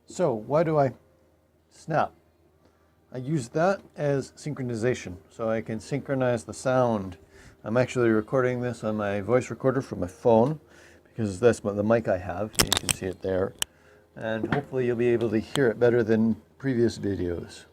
So why do I snap? I use that as synchronization, so I can synchronize the sound. I'm actually recording this on my voice recorder from my phone because that's the mic I have. You can see it there. And hopefully you'll be able to hear it better than previous videos.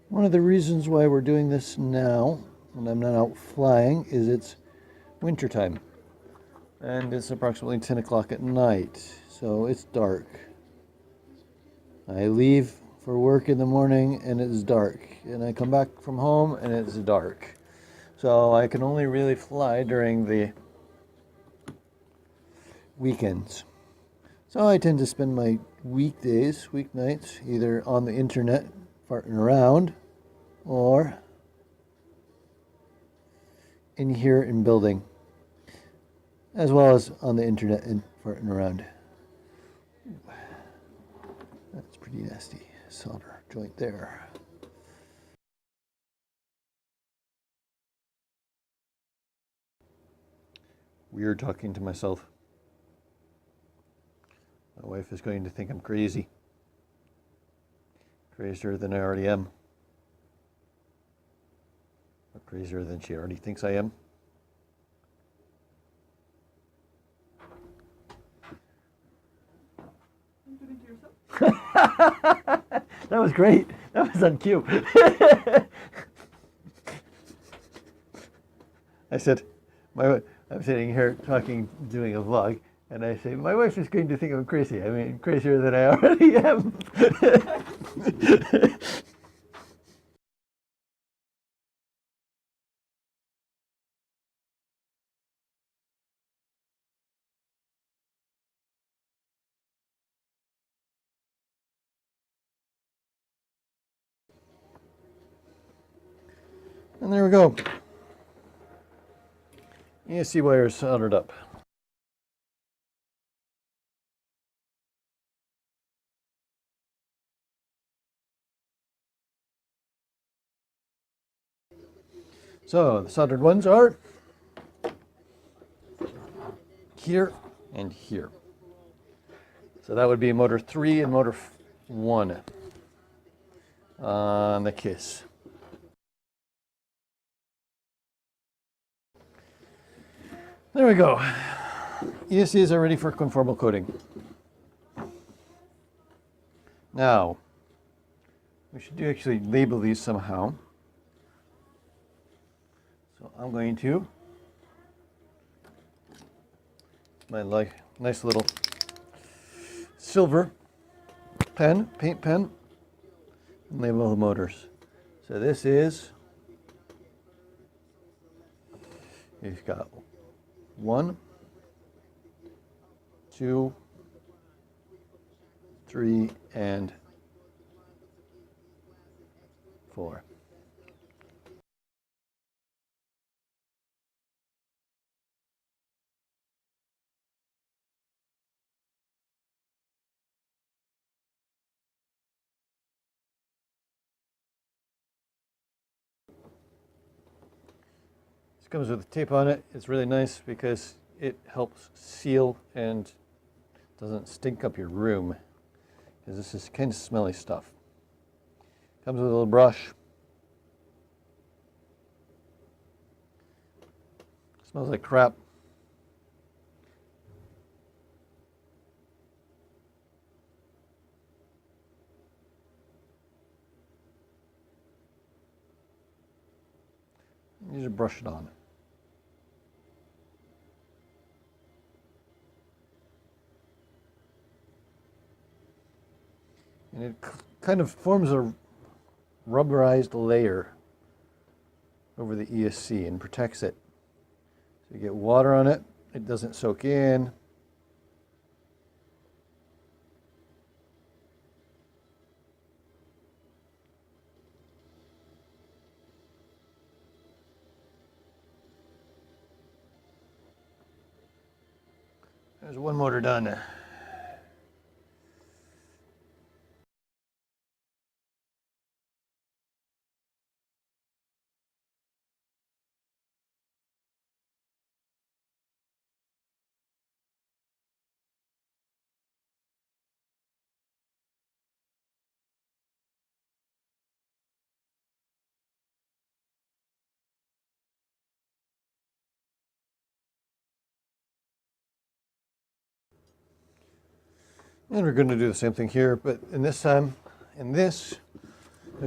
One of the reasons why we're doing this now, when I'm not out flying, is it's wintertime. And it's approximately 10 o'clock at night, so it's dark. I leave for work in the morning and it's dark. And I come back from home and it's dark. So I can only really fly during the weekends. So I tend to spend my weekdays, weeknights, either on the internet farting around or in here in building, as well as on the internet and farting around. That's pretty nasty solder joint there. Weird talking to myself. My wife is going to think I'm crazy. Crazier than I already am. Or crazier than she already thinks I am. That was great. That was on cue. I said, I'm sitting here talking, doing a vlog, and I say, my wife is going to think I'm crazy. I mean, crazier than I already am. And there we go. ESC wires soldered up. So the soldered ones are here and here. So that would be motor 3 and motor 1 on the KISS. There we go. ESCs are ready for conformal coating. Now, we should actually label these somehow. So I'm going to, my nice little silver pen, paint pen, and label the motors. So this is, you've got 1, 2, 3, and 4. This comes with tape on it. It's really nice because it helps seal and doesn't stink up your room, because this is kind of smelly stuff. Comes with a little brush. Smells like crap. You just brush it on. And it kind of forms a rubberized layer over the ESC and protects it. So you get water on it, it doesn't soak in. There's one motor done. And we're going to do the same thing here, but in this time, there's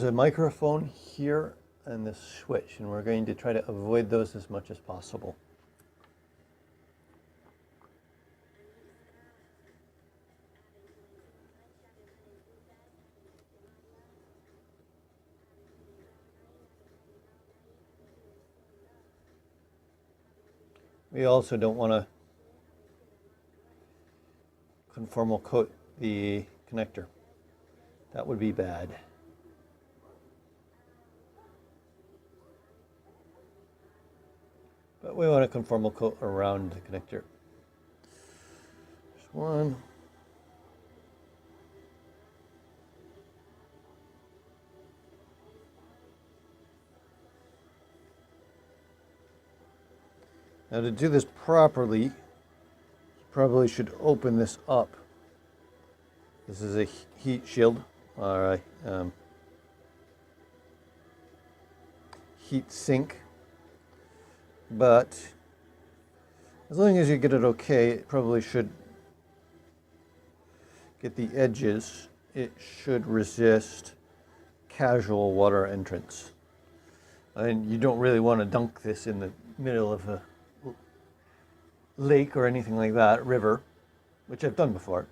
a microphone here and this switch, and we're going to try to avoid those as much as possible. We also don't want to conformal coat the connector. That would be bad. But we want to conformal coat around the connector. There's one. Now to do this properly, you probably should open this up. This is a heat shield, or a heat sink. But as long as you get it okay, it probably should get the edges. It should resist casual water entrance. And you don't really want to dunk this in the middle of a lake or anything like that, river, which I've done before.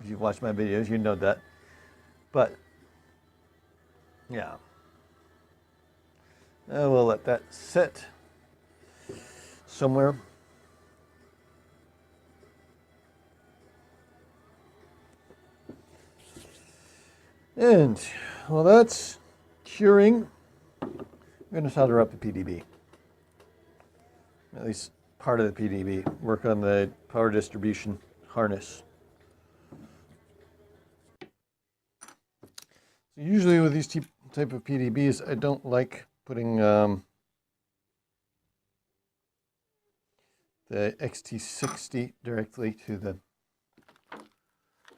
If you've watched my videos, you know that. But, yeah. We'll let that sit somewhere. And while that's curing, I'm going to solder up the PDB. At least part of the PDB. Work on the power distribution harness. So usually with these type of PDBs, I don't like putting the XT60 directly to the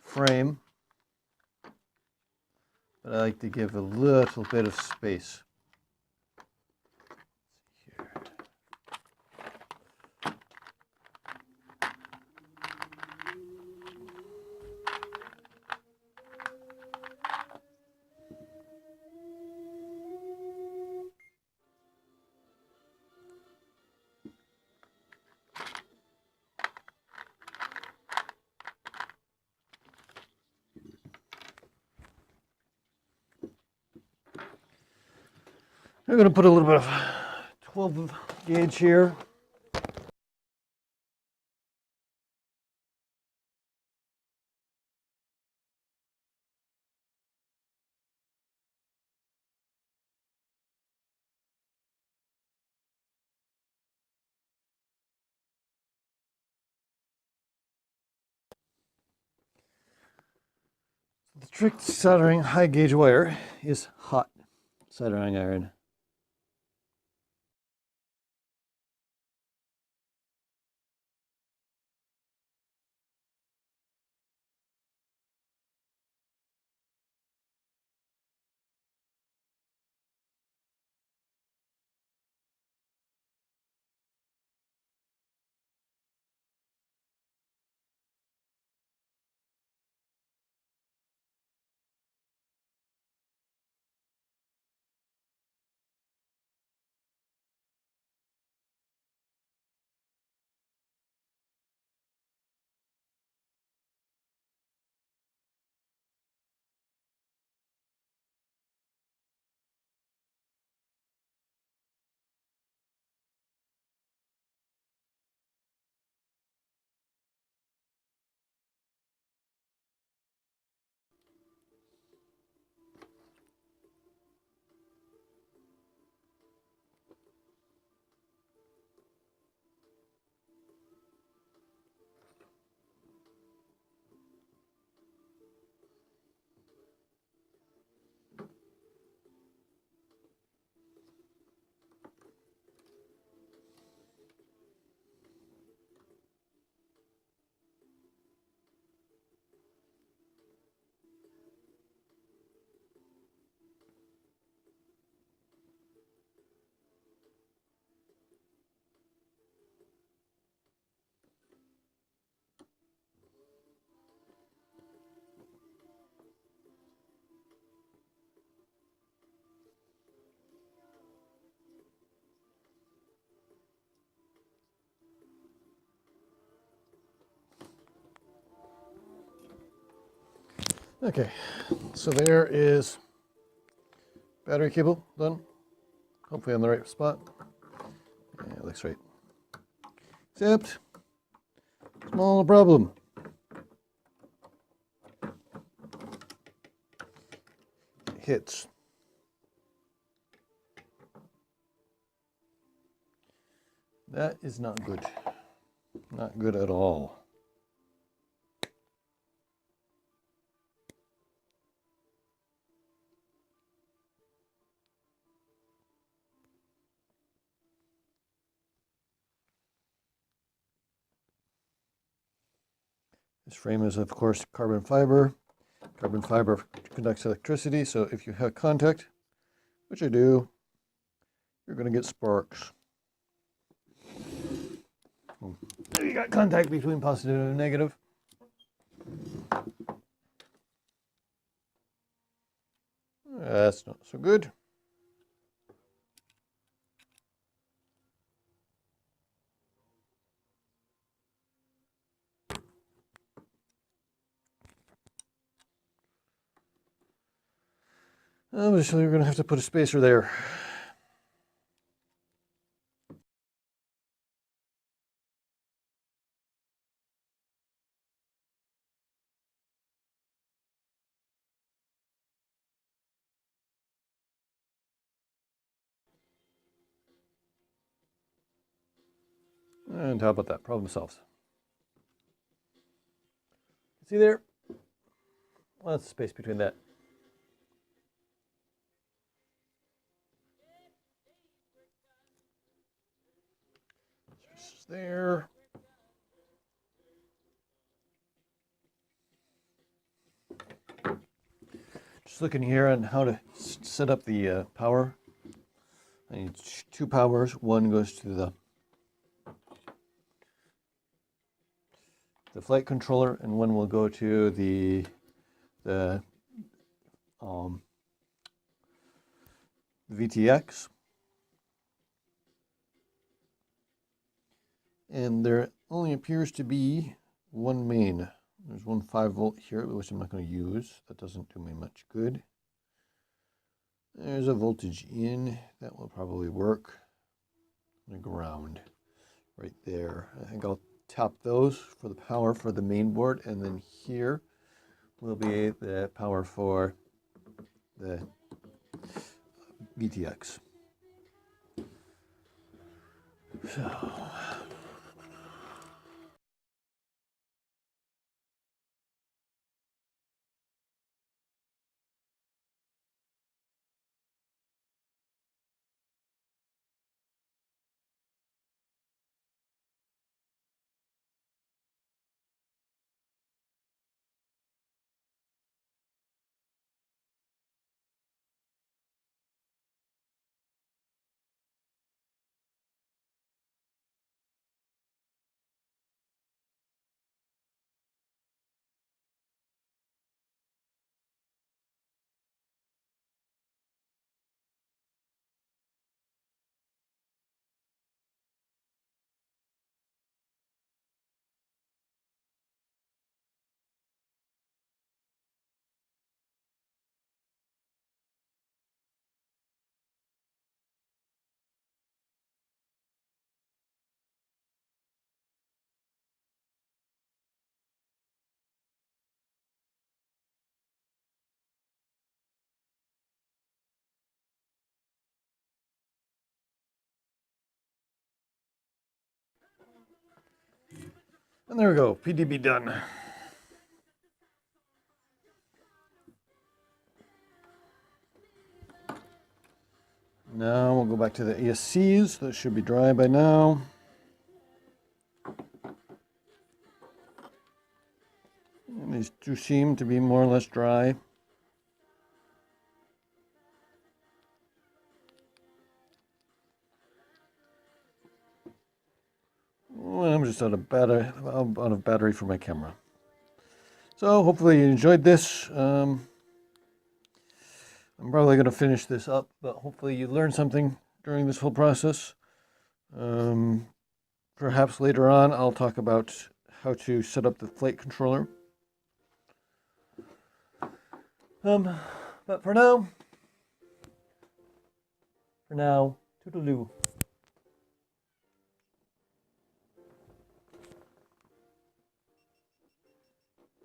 frame, but I like to give a little bit of space. I'm going to put a little bit of 12 gauge here. The trick to soldering high gauge wire is hot soldering iron. Okay, so there is battery cable done. Hopefully on the right spot. Yeah, it looks right. Except, small problem. It hits. That is not good. Not good at all. This frame is, of course, carbon fiber. Carbon fiber conducts electricity, so if you have contact, which I do, you're going to get sparks. You got contact between positive and negative. That's not so good. Obviously, we're going to have to put a spacer there. And how about that? Problem solved. See there? Lots of space between that. Just there. Just looking here on how to set up the power. I need two powers. One goes to the flight controller, and one will go to the VTX. And there only appears to be one main. There's one 5-volt here, which I'm not going to use. That doesn't do me much good. There's a voltage in. That will probably work. The ground right there. I think I'll tap those for the power for the main board, and then here will be the power for the VTX. So and there we go, PDB done. Now we'll go back to the ESCs. Those should be dry by now. And these do seem to be more or less dry. Well, I'm just out of battery for my camera. So hopefully you enjoyed this. I'm probably going to finish this up, but hopefully you learned something during this whole process. Perhaps later on I'll talk about how to set up the flight controller. But for now, toodaloo.